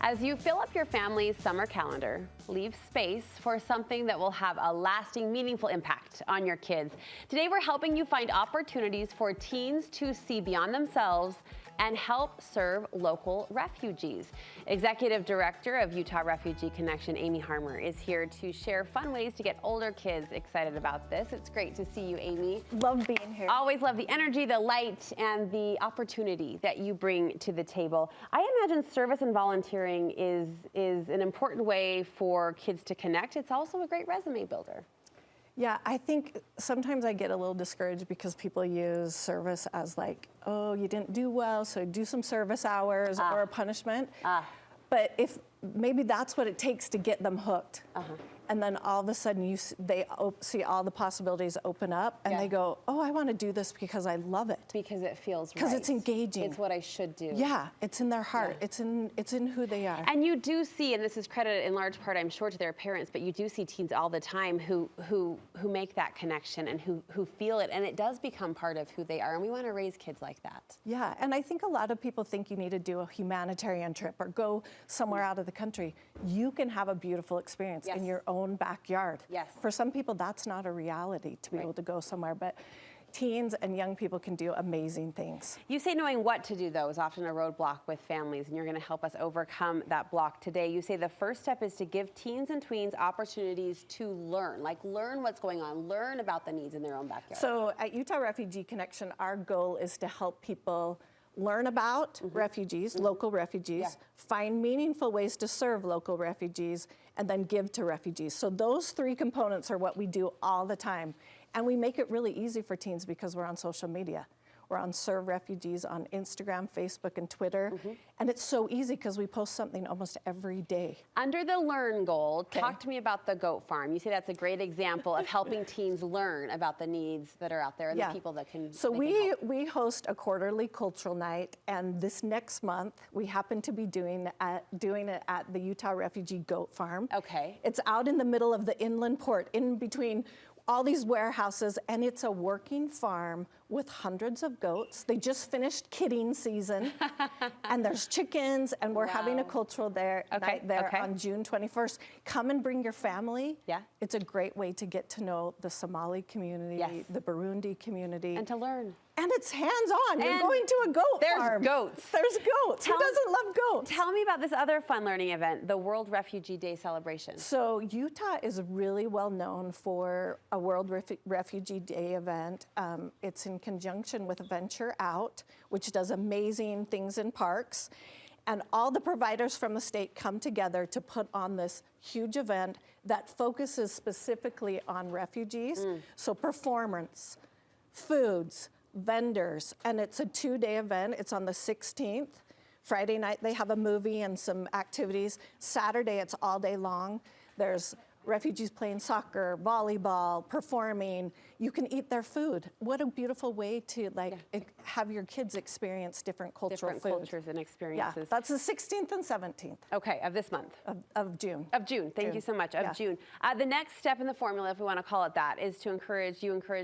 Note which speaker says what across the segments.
Speaker 1: As you fill up your family's summer calendar, leave space for something that will have a lasting, meaningful impact on your kids. Today, we're helping you find opportunities for teens to see beyond themselves and help serve local refugees. Executive Director of Utah Refugee Connection, Amy Harmer, is here to share fun ways to get older kids excited about this. It's great to see you, Amy.
Speaker 2: Love being here.
Speaker 1: Always love the energy, the light, and the opportunity that you bring to the table. I imagine service and volunteering is an important way for kids to connect. It's also a great resume builder.
Speaker 2: Yeah, I think sometimes I get a little discouraged because people use service as like, oh, you didn't do well, so do some service hours or a punishment. But if maybe that's what it takes to get them hooked. And then all of a sudden they see all the possibilities open up and they go, oh, I want to do this because I love it.
Speaker 1: Because it feels right.
Speaker 2: Because it's engaging.
Speaker 1: It's what I should do.
Speaker 2: Yeah, it's in their heart. Yeah. It's in who they are.
Speaker 1: And you do see, and this is credited in large part, I'm sure, to their parents, but you do see teens all the time who make that connection and who feel it, and it does become part of who they are, and we want to raise kids like that.
Speaker 2: Yeah, and I think a lot of people think you need to do a humanitarian trip or go somewhere out of the country. You can have a beautiful experience in your own backyard.
Speaker 1: Yes.
Speaker 2: For some people, that's not a reality to be able to go somewhere, but teens and young people can do amazing things.
Speaker 1: You say knowing what to do, though, is often a roadblock with families, and you're going to help us overcome that block today. You say the first step is to give teens and tweens opportunities to learn, like learn what's going on, learn about the needs in their own backyard.
Speaker 2: So at Utah Refugee Connection, our goal is to help people learn about refugees, local refugees, find meaningful ways to serve local refugees, and then give to refugees. So those three components are what we do all the time. And we make it really easy for teens because we're on social media. We're on Serve Refugees on Instagram, Facebook, and Twitter. And it's so easy because we post something almost every day.
Speaker 1: Under the Learn goal, talk to me about the goat farm. You say that's a great example of helping teens learn about the needs that are out there and the people that can.
Speaker 2: So we host a quarterly cultural night, and this next month we happen to be doing it at the Utah Refugee Goat Farm.
Speaker 1: Okay.
Speaker 2: It's out in the middle of the inland port, in between all these warehouses, and it's a working farm with hundreds of goats. They just finished kidding season, and there's chickens, and we're having a cultural night there on June 21st. Come and bring your family. Yeah. It's a great way to get to know the Somali community, the Burundi community.
Speaker 1: And to learn.
Speaker 2: And it's hands-on. You're going to a goat farm.
Speaker 1: There's goats.
Speaker 2: There's goats. Who doesn't love goats?
Speaker 1: Tell me about this other fun learning event, the World Refugee Day celebration.
Speaker 2: So Utah is really well known for a World Refugee Day event. It's in conjunction with Venture Out, which does amazing things in parks. And all the providers from the state come together to put on this huge event that focuses specifically on refugees. So performance, foods, vendors, and it's a 2-day event. It's on the 16th. Friday night, they have a movie and some activities. Saturday, it's all day long. There's refugees playing soccer, volleyball, performing. You can eat their food. What a beautiful way to have your kids experience different cultures
Speaker 1: and experiences.
Speaker 2: Yeah, that's the 16th and 17th.
Speaker 1: Okay, of this month.
Speaker 2: Of June.
Speaker 1: Of June, thank you so much, of June. The next step in the formula, if we want to call it that, is to encourage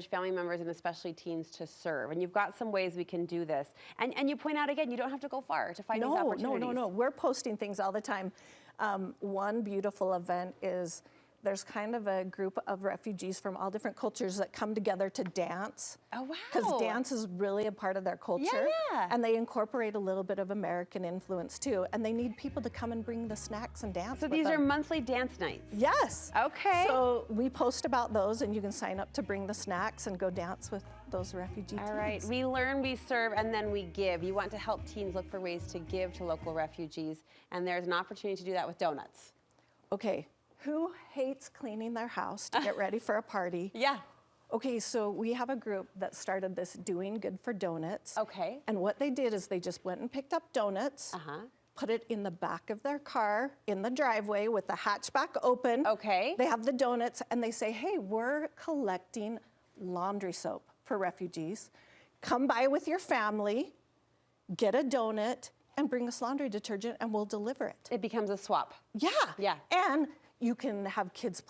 Speaker 1: family members and especially teens to serve. And you've got some ways we can do this. And you point out again, you don't have to go far to find these opportunities.
Speaker 2: No. We're posting things all the time. One beautiful event is there's kind of a group of refugees from all different cultures that come together to dance.
Speaker 1: Oh, wow.
Speaker 2: Because dance is really a part of their culture.
Speaker 1: Yeah.
Speaker 2: And they incorporate a little bit of American influence too. And they need people to come and bring the snacks and dance with them.
Speaker 1: So these are monthly dance nights?
Speaker 2: Yes.
Speaker 1: Okay.
Speaker 2: So we post about those, and you can sign up to bring the snacks and go dance with those refugee teens.
Speaker 1: All right. We learn, we serve, and then we give. You want to help teens look for ways to give to local refugees, and there's an opportunity to do that with donuts.
Speaker 2: Okay. Who hates cleaning their house to get ready for a party?
Speaker 1: Yeah.
Speaker 2: Okay, so we have a group that started this Doing Good for Donuts.
Speaker 1: Okay.
Speaker 2: And what they did is they just went and picked up donuts, put it in the back of their car, in the driveway with the hatchback open.
Speaker 1: Okay.
Speaker 2: They have the donuts, and they say, hey, we're collecting laundry soap for refugees. Come by with your family, get a donut, and bring us laundry detergent, and we'll deliver it.
Speaker 1: It becomes a swap.
Speaker 2: Yeah.
Speaker 1: Yeah.
Speaker 2: And You can have kids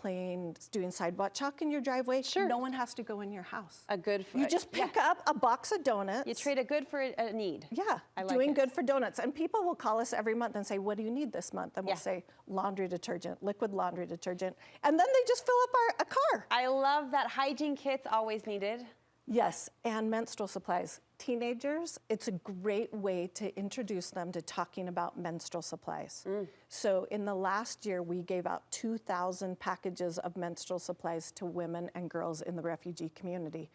Speaker 2: doing sidewalk chalk in your driveway.
Speaker 1: Sure.
Speaker 2: No one has to go in your house.
Speaker 1: You
Speaker 2: You just pick up a box of donuts.
Speaker 1: You trade a good for a need.
Speaker 2: Yeah,
Speaker 1: I like
Speaker 2: doing
Speaker 1: it.
Speaker 2: good for donuts. And people will call us every month and say, what do you need this month? And we'll
Speaker 1: Yeah.
Speaker 2: say, laundry detergent, liquid laundry detergent. And then they just fill up a car.
Speaker 1: I love that. Hygiene kits always needed.
Speaker 2: Yes, and menstrual supplies. Teenagers, it's a great way to introduce them to talking about menstrual supplies. So in the last year, we gave out 2,000 packages of menstrual supplies to women and girls in the refugee community.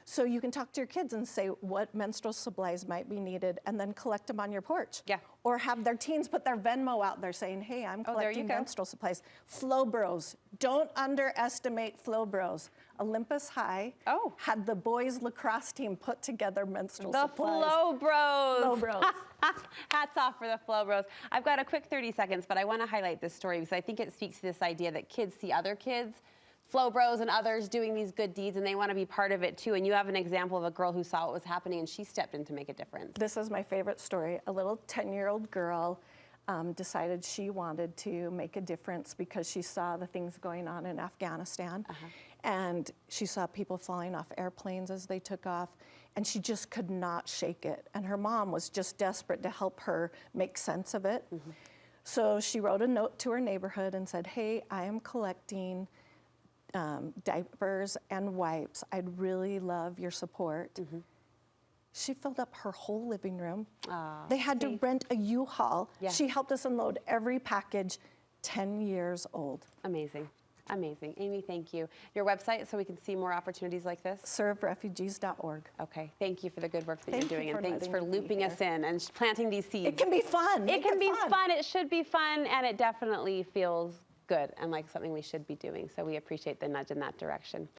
Speaker 2: So you can talk to your kids and say what menstrual supplies might be needed and then collect them on your porch.
Speaker 1: Yeah.
Speaker 2: Or have their teens put their Venmo out there saying, hey, I'm
Speaker 1: Oh, there you
Speaker 2: collecting
Speaker 1: go.
Speaker 2: menstrual supplies. Flow Bros. Don't underestimate Flow Bros. Olympus High had the boys lacrosse team put together menstrual
Speaker 1: The
Speaker 2: supplies.
Speaker 1: Flow Bros.
Speaker 2: Flow Bros.
Speaker 1: Hats off for the Flow Bros. I've got a quick 30 seconds, but I want to highlight this story because I think it speaks to this idea that kids see other kids, Flow Bros and others doing these good deeds, and they want to be part of it too. And you have an example of a girl who saw what was happening and she stepped in to make a difference.
Speaker 2: This is my favorite story. A little 10-year-old girl decided she wanted to make a difference because she saw the things going on in Afghanistan. And she saw people falling off airplanes as they took off, and she just could not shake it. And her mom was just desperate to help her make sense of it. So she wrote a note to her neighborhood and said, hey, I am collecting diapers and wipes. I'd really love your support. She filled up her whole living room. They had to rent a U-Haul.
Speaker 1: Yeah.
Speaker 2: She helped us unload every package, 10 years old.
Speaker 1: Amazing. Amazing. Amy, thank you. Your website so we can see more opportunities like this?
Speaker 2: ServeRefugees.org.
Speaker 1: Okay. Thank you for the good work that
Speaker 2: Thank
Speaker 1: you're doing,
Speaker 2: you
Speaker 1: and
Speaker 2: for
Speaker 1: thanks
Speaker 2: letting
Speaker 1: for
Speaker 2: me be
Speaker 1: looping us in and planting these seeds.
Speaker 2: It can be fun.
Speaker 1: It can be fun. It should be fun, and it definitely feels good and like something we should be doing. So we appreciate the nudge in that direction.